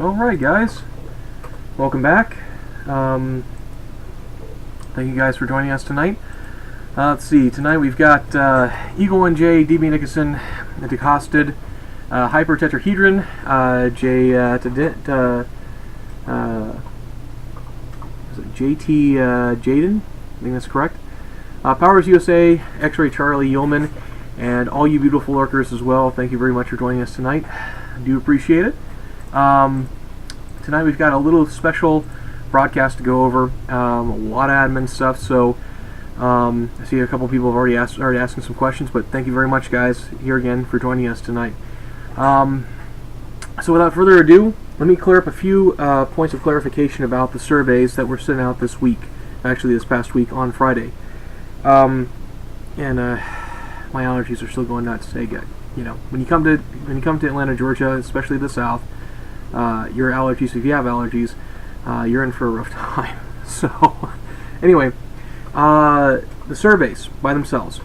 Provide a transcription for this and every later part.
Alright guys, welcome back. Thank you guys for joining us tonight. Let's see, tonight we've got Eagle 1J, DB Nicholson, Decosted, Hypertetrahedron, JT Jaden, I think that's correct. Powers USA, X-Ray Charlie Yeoman, and all you beautiful lurkers as well. Thank you very much for joining us tonight. I do appreciate it. Tonight we've got a little special broadcast to go over, a lot of admin stuff, so I see a couple people have already started asking some questions, but thank you very much guys here again for joining us tonight. So without further ado, let me clear up a few points of clarification about the surveys that were sent out this week, actually this past week on Friday. My allergies are still going nuts. Hey, you know, when you come to Atlanta, Georgia, especially the South, your allergies, if you have allergies, you're in for a rough time. So, anyway, the surveys by themselves.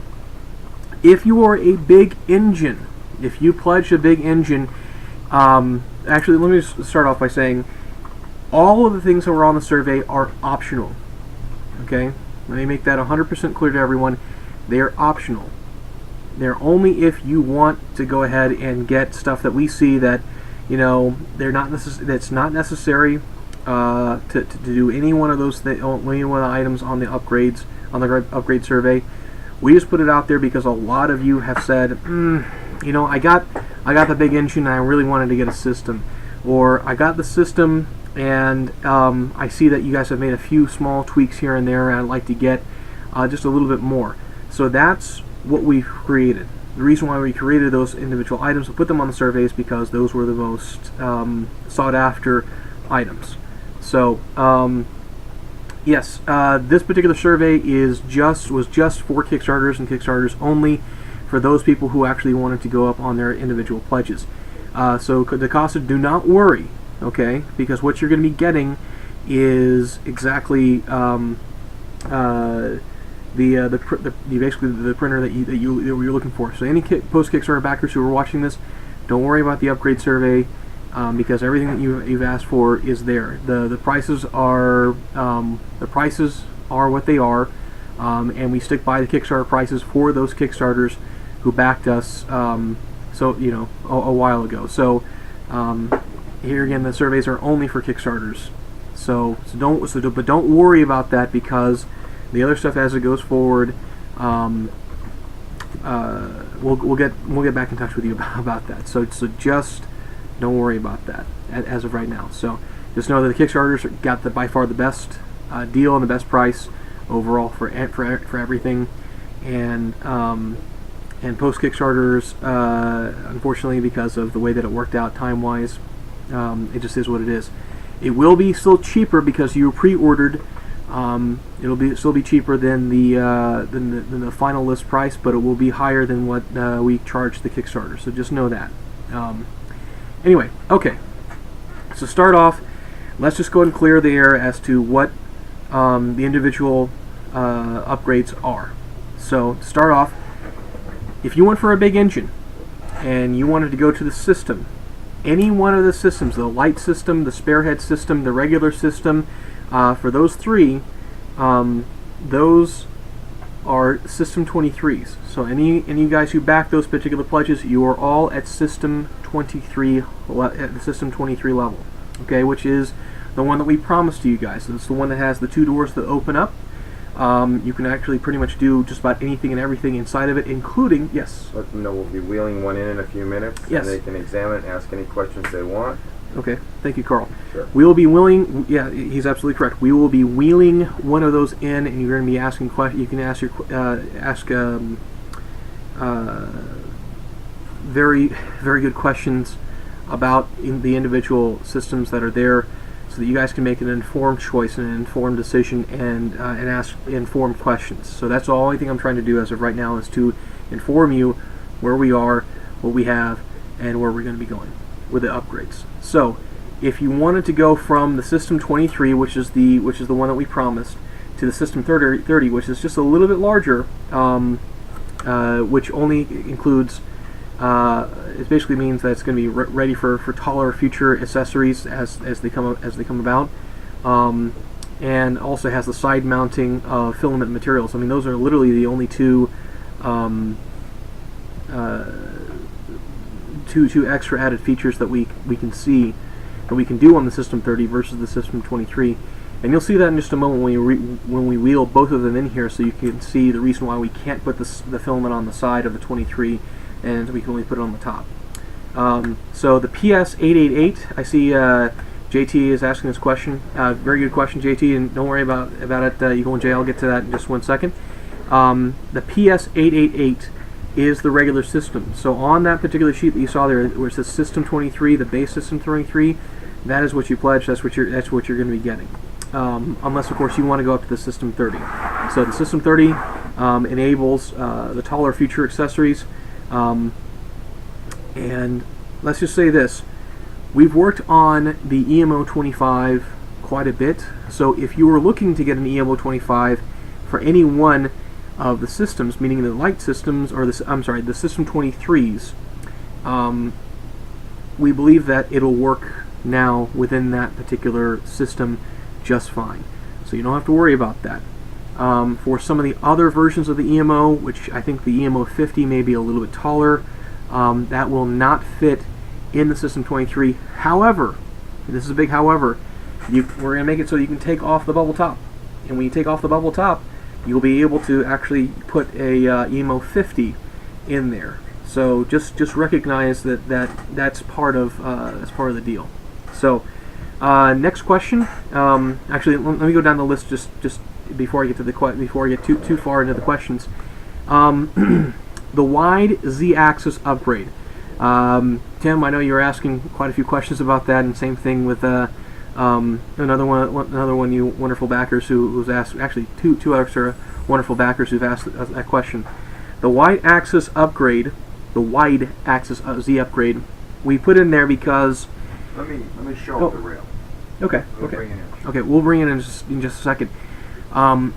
If you are a big engine, if you pledge a big engine, actually, let me just start off by saying all of the things that were on the survey are optional. Okay, let me make that 100% clear to everyone. They are optional. They're only if you want to go ahead and get stuff that we see that, you know, that's not necessary to do any one of those any one of the items on the upgrades, on the upgrade survey. We just put it out there because a lot of you have said, you know, I got the big engine and I really wanted to get a system, or I got the system and I see that you guys have made a few small tweaks here and there and I'd like to get just a little bit more. So that's what we created. The reason why we created those individual items and put them on the surveys because those were the most sought after items. So yes, this particular survey was just for Kickstarters and Kickstarters only, for those people who actually wanted to go up on their individual pledges. So the cost of, do not worry, okay, because what you're going to be getting is exactly basically the printer that you're looking for. So any post Kickstarter backers who are watching this, don't worry about the upgrade survey, because everything that you've asked for is there. The prices are what they are, and we stick by the Kickstarter prices for those Kickstarters who backed us. So you know, a while ago. So here again, the surveys are only for Kickstarters. But don't worry about that, because the other stuff as it goes forward, we'll get back in touch with you about that. So just don't worry about that as of right now. So just know that the Kickstarters got by far the best deal and the best price overall for everything, and post Kickstarters, unfortunately, because of the way that it worked out time wise, it just is what it is. It will be still cheaper because you pre-ordered. It'll still be cheaper than the final list price, but it will be higher than what we charge the Kickstarter. So just know that. Anyway, okay. So start off, let's just go ahead and clear the air as to what the individual upgrades are. So to start off, if you went for a big engine and you wanted to go to the system, any one of the systems, the light system, the sparehead system, the regular system, for those three, those are System 23s. So any guys who back those particular pledges, you are all at System 23 at the System 23 level. Okay, which is the one that we promised to you guys. It's the one that has the two doors that open up. You can actually pretty much do just about anything and everything inside of it, including, yes. Let them know we'll be wheeling one in a few minutes. Yes. And they can examine it, ask any questions they want. Okay, thank you, Carl. Sure. We will be wheeling. Yeah, he's absolutely correct. We will be wheeling one of those in, and you're going to be asking questions. You can ask very good questions about the individual systems that are there, so that you guys can make an informed choice and an informed decision, and ask informed questions. So that's the only thing I'm trying to do as of right now, is to inform you where we are, what we have, and where we're going to be going with the upgrades. So if you wanted to go from the System 23, which is the one that we promised, to the System 30, which is just a little bit larger, which only includes it basically means that it's going to be ready for taller future accessories as they come about. And also has the side mounting of filament materials. I mean, those are literally the only two extra added features that we can see that we can do on the System 30 versus the System 23. And you'll see that in just a moment when we wheel both of them in here, so you can see the reason why we can't put the filament on the side of the 23 and we can only put it on the top. So the PS888, I see JT is asking this question. Very good question, JT, and don't worry about it. You go in jail. I'll get to that in just 1 second. The PS888 is the regular system. So on that particular sheet that you saw there, where it says System 23, the base System 23, that is what you pledged. That's what you're going to be getting. Unless, of course, you want to go up to the System 30. So the System 30 enables the taller future accessories. And let's just say this. We've worked on the EMO 25 quite a bit, so if you were looking to get an EMO 25 for any one of the systems, meaning the light systems, or the System 23s, we believe that it'll work now within that particular system just fine. So you don't have to worry about that. For some of the other versions of the EMO, which I think the EMO 50 may be a little bit taller, that will not fit in the System 23. However, this is a big however, we're going to make it so you can take off the bubble top. And when you take off the bubble top, you'll be able to actually put a EMO 50 in there. So just recognize that's part of the deal. So next question. Actually, let me go down the list just before I get to before I get too far into the questions. The wide Z-axis upgrade. Tim, I know you were asking quite a few questions about that, and same thing with another one you wonderful backers who's asked, actually two extra wonderful backers who've asked that question. The wide axis upgrade, the wide axis Z upgrade, we put in there because let me show the rail. Okay. We'll bring it in. Okay, we'll bring it in just a second.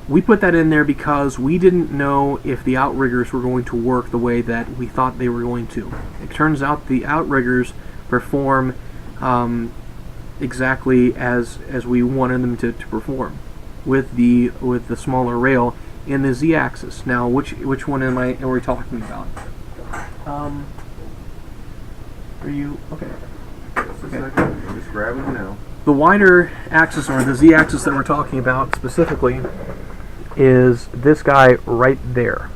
We put that in there because we didn't know if the outriggers were going to work the way that we thought they were going to. It turns out the outriggers perform exactly as we wanted them to perform with the smaller rail in the Z-axis. Now, which one are we talking about? Are you okay? Okay. Just grab it now. The wider axis, or the Z-axis that we're talking about specifically, is this guy right there.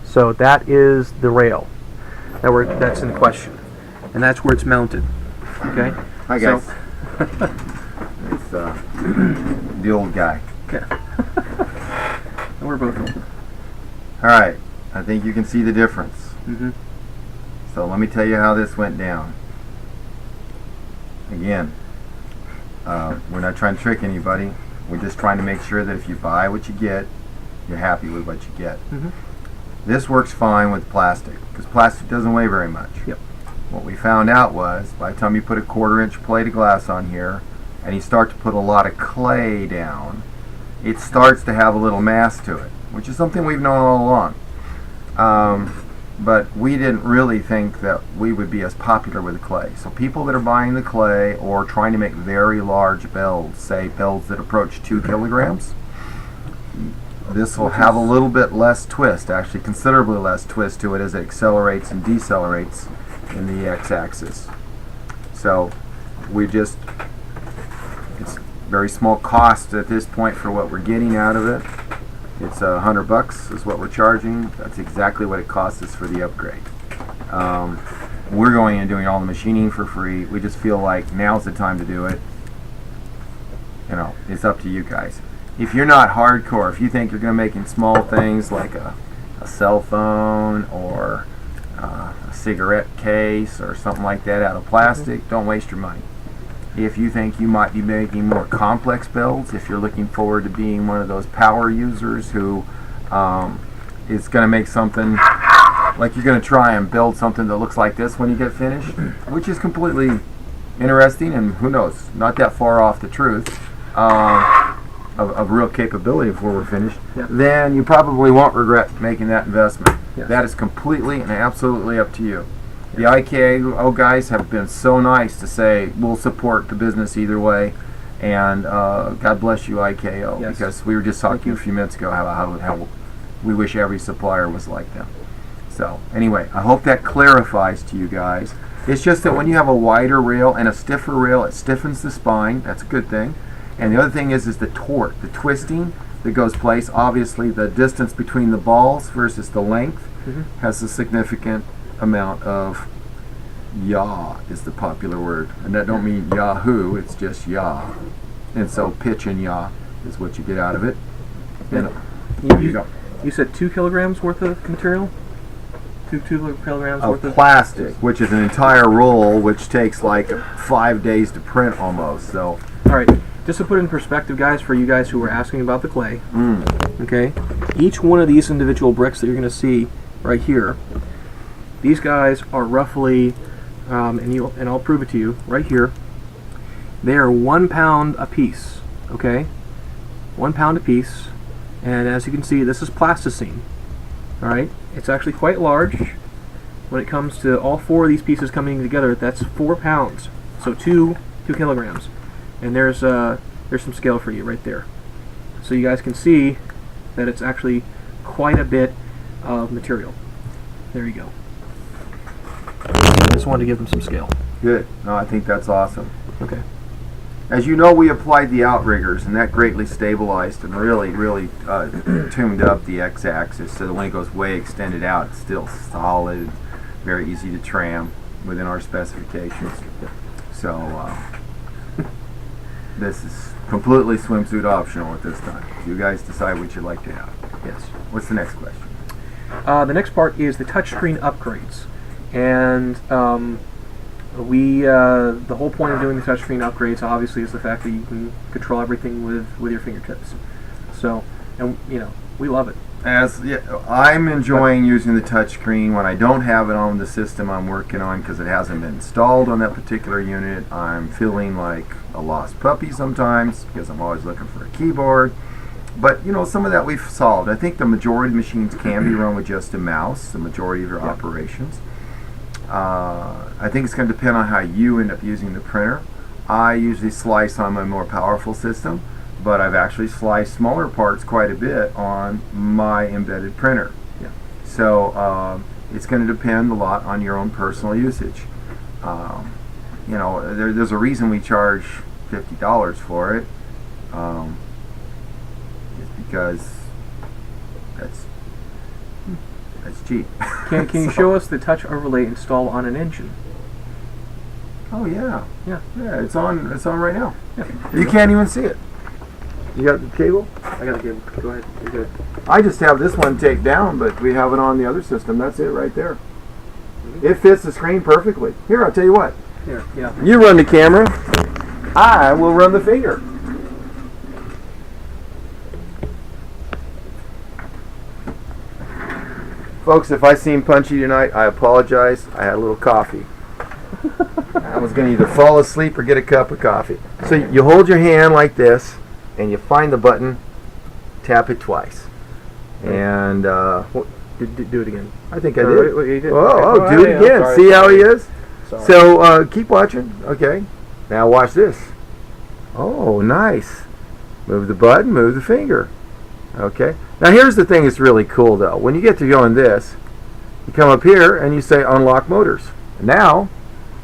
So that is the rail that's in question, and that's where it's mounted. Okay. Hi guys. It's the old guy. Okay. And we're both old. All right. I think you can see the difference. Mm-hmm. So let me tell you how this went down. Again. We're not trying to trick anybody. We're just trying to make sure that if you buy what you get, you're happy with what you get. Mm-hmm. This works fine with plastic, because plastic doesn't weigh very much. Yep. What we found out was, by the time you put a 1/4-inch plate of glass on here, and you start to put a lot of clay down, it starts to have a little mass to it, which is something we've known all along. But we didn't really think that we would be as popular with the clay. So people that are buying the clay or trying to make very large builds, say builds that approach 2 kilograms, this will have a little bit less twist, actually considerably less twist to it as it accelerates and decelerates in the x-axis. So it's very small cost at this point for what we're getting out of it. It's $100 is what we're charging. That's exactly what it costs us for the upgrade. We're going and doing all the machining for free. We just feel like now's the time to do it. You know, it's up to you guys. If you're not hardcore, if you think you're going to making small things like a cell phone or a cigarette case or something like that out of plastic, don't waste your money. If you think you might be making more complex builds, if you're looking forward to being one of those power users who is going to make something, like you're going to try and build something that looks like this when you get finished, which is completely interesting and who knows, not that far off the truth of real capability before we're finished, then you probably won't regret making that investment. Yes. That is completely and absolutely up to you. The IKO guys have been so nice to say we'll support the business either way, and God bless you, IKO, Yes. because we were just talking a few minutes ago how we wish every supplier was like them. So anyway, I hope that clarifies to you guys. It's just that when you have a wider rail and a stiffer rail, it stiffens the spine. That's a good thing. And the other thing is the torque, the twisting that goes place. Obviously, the distance between the balls versus the length has a significant amount of yaw is the popular word. And that don't mean yahoo, it's just yaw. And so pitch and yaw is what you get out of it. And there you go. You said 2 kilograms worth of material? 2 kilograms worth Of plastic, which is an entire roll, which takes like 5 days to print almost. So, all right, just to put it in perspective, guys, for you guys who were asking about the clay, okay, each one of these individual bricks that you're going to see right here, these guys are roughly, and I'll prove it to you right here. They are 1 pound a piece, okay, 1 pound a piece, and as you can see, this is plasticine. All right, it's actually quite large. When it comes to all 4 of these pieces coming together, that's 4 pounds. So 2 kilograms, and there's some scale for you right there. So you guys can see that it's actually quite a bit of material. There you go. I just wanted to give them some scale. good. No, I think that's awesome. Okay. As you know, we applied the outriggers, and that greatly stabilized and really tuned up the x-axis so that when it goes way extended out, it's still solid, very easy to tram within our specifications. So this is completely swimsuit optional at this time. You guys decide what you'd like to have. Yes. What's the next question? The next part is the touchscreen upgrades, and the whole point of doing the touchscreen upgrades obviously is the fact that you can control everything with your fingertips. So, and you know, we love it. I'm enjoying using the touchscreen when I don't have it on the system I'm working on because it hasn't been installed on that particular unit. I'm feeling like a lost puppy sometimes because I'm always looking for a keyboard. But you know, some of that we've solved. I think the majority of machines can be run with just a mouse, the majority of your operations. I think it's going to depend on how you end up using the printer. I usually slice on my more powerful system, but I've actually sliced smaller parts quite a bit on my embedded printer. Yeah. So it's going to depend a lot on your own personal usage. You know, there's a reason we charge $50 for it. It's because that's cheap. Can you show us the touch overlay installed on an engine? Oh yeah. Yeah. Yeah, it's on right now. Yeah. You can't even see it. You got the cable? I got the cable. Go ahead. You're good. I just have this one taped down, but we have it on the other system. That's it right there. It fits the screen perfectly. Here, I'll tell you what. Here. Yeah. You run the camera. I will run the finger. Folks, if I seem punchy tonight, I apologize. I had a little coffee. I was going to either fall asleep or get a cup of coffee. So you hold your hand like this, and you find the button, tap it twice. And Do it again. I think I did. Wait, you did. Oh, Okay. do it Yeah, again. sorry. See how he is? Sorry. So keep watching. Okay. Now watch this. Oh, nice. Move the button, move the finger. Okay. Now here's the thing that's really cool though. When you get to going this, you come up here and you say unlock motors. Now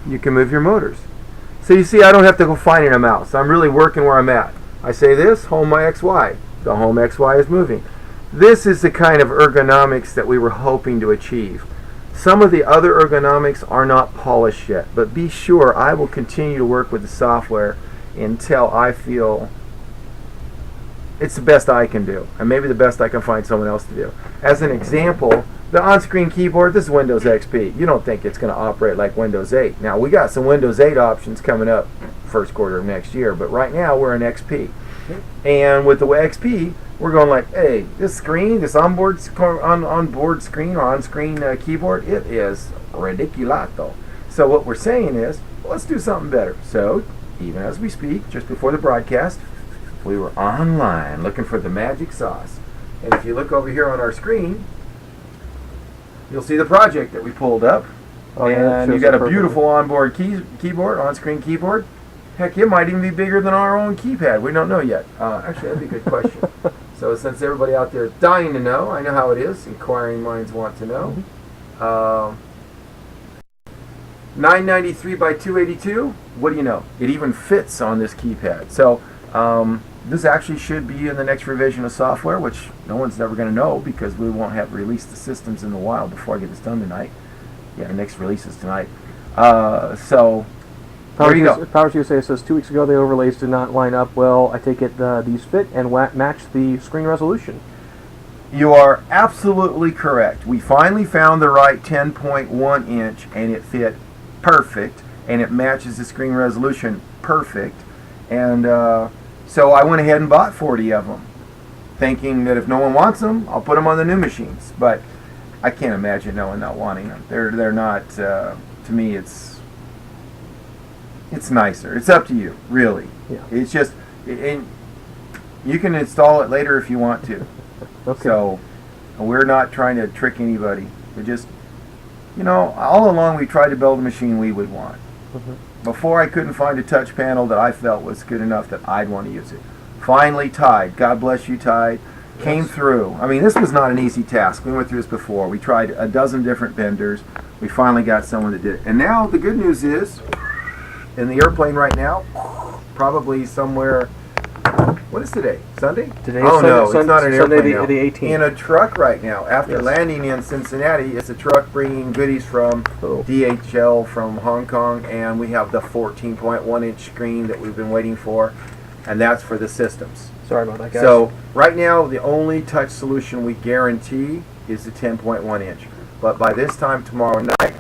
you can move your motors. So you see I don't have to go finding a mouse. I'm really working where I'm at. I say this, home my XY. The home XY is moving. This is the kind of ergonomics that we were hoping to achieve. Some of the other ergonomics are not polished yet, but be sure I will continue to work with the software until I feel it's the best I can do, and maybe the best I can find someone else to do. As an example, the on-screen keyboard, this is Windows XP. You don't think it's going to operate like Windows 8. Now, we got some Windows 8 options coming up first quarter of next year, but right now we're in XP. And with the XP, we're going like, hey, this screen, this onboard screen or on-screen keyboard, it is ridiculato. So what we're saying is, well, let's do something better. So even as we speak, just before the broadcast, we were online looking for the magic sauce. And if you look over here on our screen, you'll see the project that we pulled up. Oh, yeah, that and you shows got up a beautiful onboard keyboard, on-screen keyboard. Heck, it might even be bigger than our own keypad. We don't know yet. Actually, that'd be a good question. So since everybody out there is dying to know, I know how it is. Inquiring minds want to know. Mm-hmm. 993 by 282. What do you know? It even fits on this keypad. So this actually should be in the next revision of software, which no one's ever going to know because we won't have released the systems in the wild before I get this done tonight. Yeah, the next release is tonight. So there you go. Powers USA says 2 weeks ago the overlays did not line up well. I take it these fit and match the screen resolution. You are absolutely correct. We finally found the right 10.1 inch and it fit perfect and it matches the screen resolution perfect. And so I went ahead and bought 40 of them, thinking that if no one wants them, I'll put them on the new machines. But I can't imagine no one not wanting them. They're not. To me, it's nicer. It's up to you, really. Yeah. It's just, and you can install it later if you want to. Okay. So we're not trying to trick anybody. We just, all along we tried to build a machine we would want. Mm-hmm. Before I couldn't find a touch panel that I felt was good enough that I'd want to use it. Finally, Tide, God bless you, Tide, came through. I mean, this was not an easy task. We went through this before. We tried a dozen different vendors. We finally got someone that did it. And now the good news is, in the airplane right now, probably somewhere, what is today? Sunday? Today's no, Sunday, it's not an Sunday airplane now. the 18th. In a truck right now. After Yes. landing in Cincinnati, it's a truck bringing goodies from DHL from Hong Kong, and we have the 14.1 inch screen that we've been waiting for, and that's for the systems. Sorry about that, guys. So right now, the only touch solution we guarantee is the 10.1 inch. But by this time tomorrow night,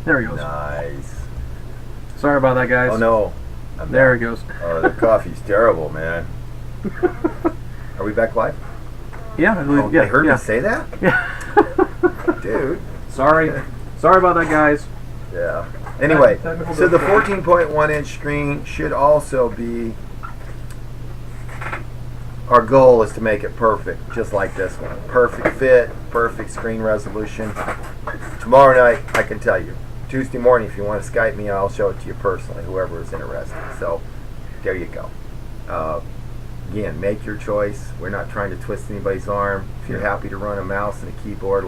there he goes. Nice. Sorry about that, guys. Oh no. There he goes. Oh, the coffee's terrible, man. Are we back live? Yeah, I believe. Oh, Yeah, they heard yeah. me say that? Yeah. Dude. Sorry about that, guys. Yeah. Anyway, Technical so the difficulty. 14.1 inch screen should also be, our goal is to make it perfect, just like this one. Perfect fit, perfect screen resolution. Tomorrow night, I can tell you. Tuesday morning, if you want to Skype me, I'll show it to you personally, whoever is interested. So, there you go. Again, make your choice. We're not trying to twist anybody's arm. If you're happy to run a mouse and a keyboard,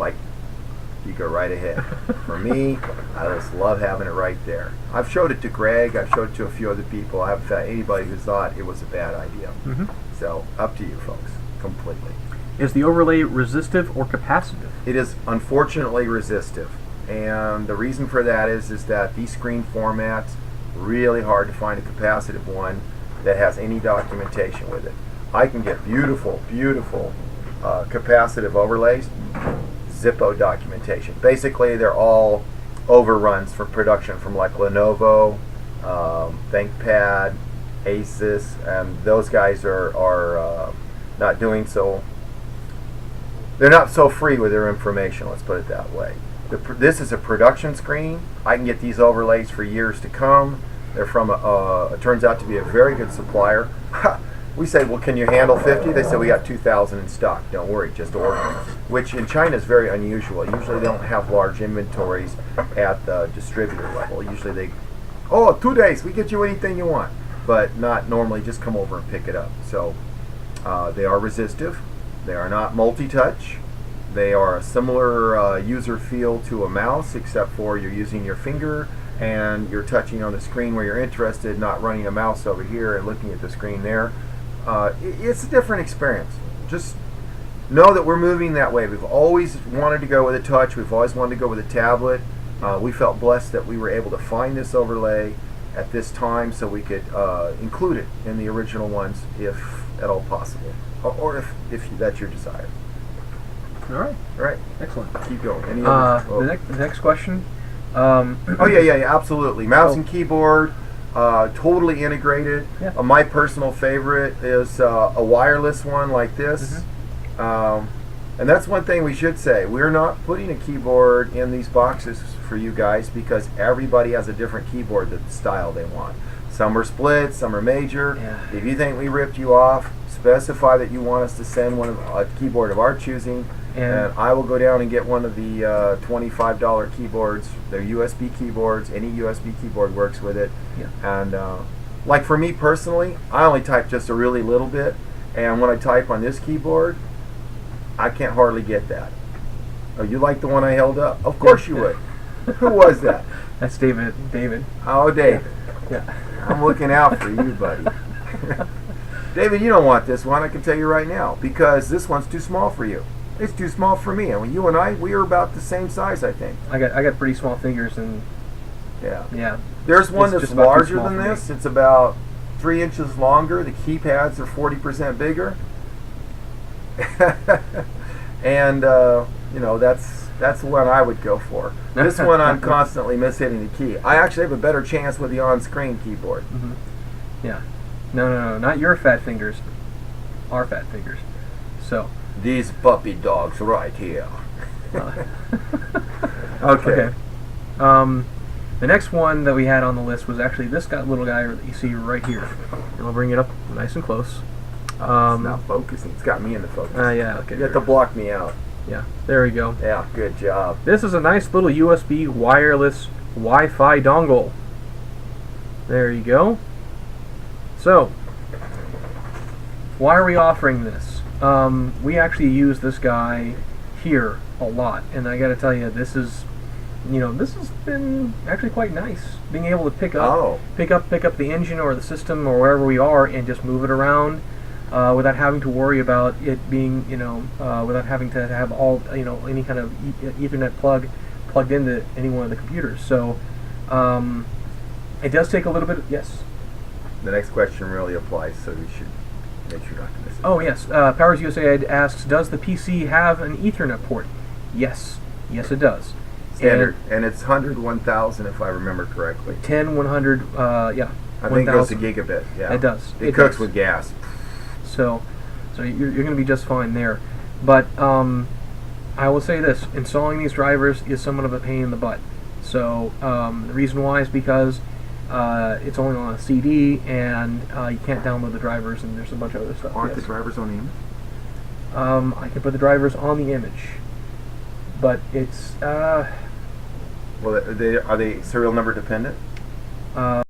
you go right ahead. For me, I just love having it right there. I've showed it to Greg. I've showed it to a few other people. I haven't found anybody who thought it was a bad idea. Mm-hmm. So, up to you folks, completely. Is the overlay resistive or capacitive? It is unfortunately resistive. And the reason for that is that these screen formats, really hard to find a capacitive one that has any documentation with it. I can get beautiful, beautiful capacitive overlays, Zippo documentation. Basically, they're all overruns for production from like Lenovo, ThinkPad, Asus, and those guys are not doing so. They're not so free with their information. Let's put it that way. This is a production screen. I can get these overlays for years to come. They're from it turns out to be a very good supplier. We say, well, can you handle 50? They say, we got 2,000 in stock. Don't worry, just order them. Which in China is very unusual. Usually they don't have large inventories at the distributor level. Usually 2 days, we get you anything you want. But not normally, just come over and pick it up. So they are resistive. They are not multi-touch. They are a similar user feel to a mouse, except for you're using your finger and you're touching on the screen where you're interested, not running a mouse over here and looking at the screen there. It's a different experience. Just know that we're moving that way. We've always wanted to go with a touch. We've always wanted to go with a tablet. We felt blessed that we were able to find this overlay at this time so we could include it in the original ones if at all possible, or if that's your desire. All right. All right. Excellent. Keep going. Any other? The next question. Oh yeah, absolutely. Mouse and keyboard. totally integrated. Yeah. My personal favorite is a wireless one like this. And that's one thing we should say. We're not putting a keyboard in these boxes for you guys because everybody has a different keyboard style they want. Some are split, some are major. Yeah. If you think we ripped you off, specify that you want us to send a keyboard of our choosing, and I will go down and get one of the $25 keyboards. They're USB keyboards. Any USB keyboard works with it. Yeah. And like for me personally, I only type just a really little bit, and when I type on this keyboard, I can't hardly get that. Oh, you like the one I held up? Of course you would. Who was that? That's David. David. Oh, David. Yeah. I'm looking out for you, buddy. David, you don't want this one, I can tell you right now, because this one's too small for you. It's too small for me. And when you and I, we are about the same size, I think. I got pretty small fingers, and yeah. There's one It's that's just about too larger small than for me. this. It's about 3 inches longer. The keypads are 40% bigger. And you know, that's the one I would go for. This one I'm constantly mishitting the key. I actually have a better chance with the on-screen keyboard. Yeah. No, not your fat fingers. Our fat fingers. So. These puppy dogs right here. Okay. The next one that we had on the list was actually this little guy that you see right here. And I'll bring it up nice and close. It's not focusing. It's got me in the focus. Yeah, okay. You have to block me out. Yeah, there we go. Yeah, good job. This is a nice little USB wireless Wi-Fi dongle. There you go. So, why are we offering this? We actually use this guy here a lot, and I got to tell you, this has been actually quite nice. Being able to pick up the engine or the system or wherever we are and just move it around without having to worry about it being, without having to have any kind of Ethernet plug plugged into any one of the computers. So it does take a little bit. Yes. The next question really applies, so you should make sure not to miss it. Oh yes, Powers USA asks, does the PC have an Ethernet port? Yes, it does. Standard, and it's 100, 1000 if I remember correctly. 10, 100, yeah. I think it goes to gigabit. Yeah, it does. It cooks with gas. So you're going to be just fine there. But I will say this: installing these drivers is somewhat of a pain in the butt. So the reason why is because it's only on a CD, and you can't download the drivers, and there's a bunch of other stuff. Aren't the drivers on the image? I can put the drivers on the image, but it's well, are they serial number dependent?